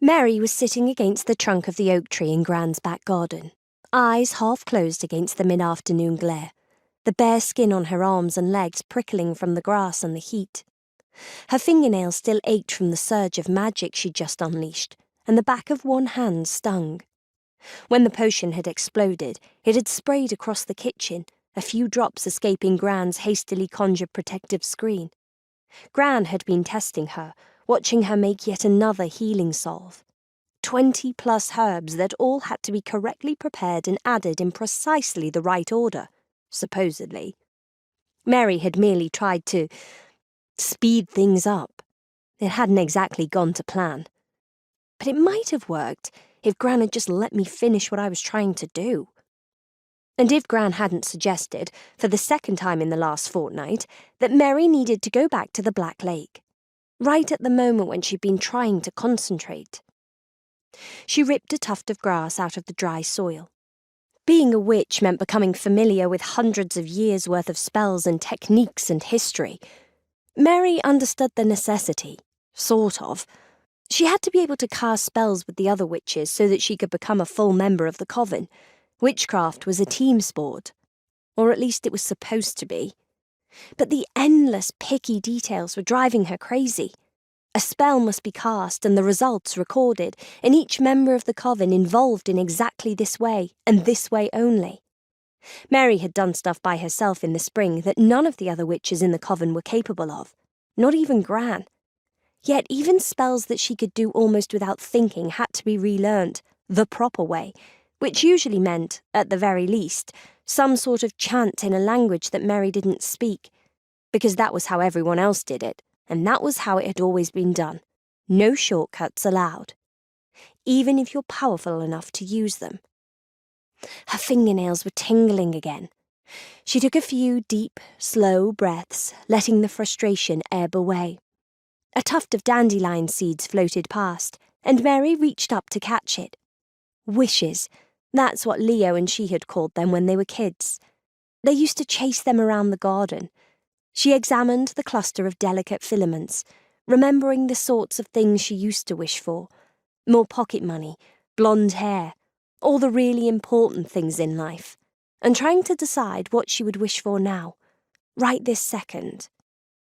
Mary was sitting against the trunk of the oak tree in Gran's back garden, eyes half closed against the mid-afternoon glare, the bare skin on her arms and legs prickling from the grass and the heat. Her fingernails still ached from the surge of magic she'd just unleashed, and the back of one hand stung. When the potion had exploded, it had sprayed across the kitchen, a few drops escaping Gran's hastily conjured protective screen. Gran had been testing her, watching her make yet another healing salve. 20+ herbs that all had to be correctly prepared and added in precisely the right order, supposedly. Mary had merely tried to speed things up. It hadn't exactly gone to plan. But it might have worked if Gran had just let me finish what I was trying to do. And if Gran hadn't suggested, for the second time in the last fortnight, that Mary needed to go back to the Black Lake, right at the moment when she'd been trying to concentrate. She ripped a tuft of grass out of the dry soil. Being a witch meant becoming familiar with hundreds of years' worth of spells and techniques and history. Mary understood the necessity, sort of. She had to be able to cast spells with the other witches so that she could become a full member of the coven. Witchcraft was a team sport. Or at least it was supposed to be. But the endless, picky details were driving her crazy. A spell must be cast and the results recorded, and each member of the coven involved in exactly this way, and this way only. Mary had done stuff by herself in the spring that none of the other witches in the coven were capable of, not even Gran. Yet even spells that she could do almost without thinking had to be relearnt, the proper way, which usually meant, at the very least, some sort of chant in a language that Mary didn't speak, because that was how everyone else did it, and that was how it had always been done. No shortcuts allowed, even if you're powerful enough to use them. Her fingernails were tingling again. She took a few deep, slow breaths, letting the frustration ebb away. A tuft of dandelion seeds floated past, and Mary reached up to catch it. Wishes, that's what Leo and she had called them when they were kids. They used to chase them around the garden. She examined the cluster of delicate filaments, remembering the sorts of things she used to wish for. More pocket money, blonde hair, all the really important things in life, and trying to decide what she would wish for now, right this second.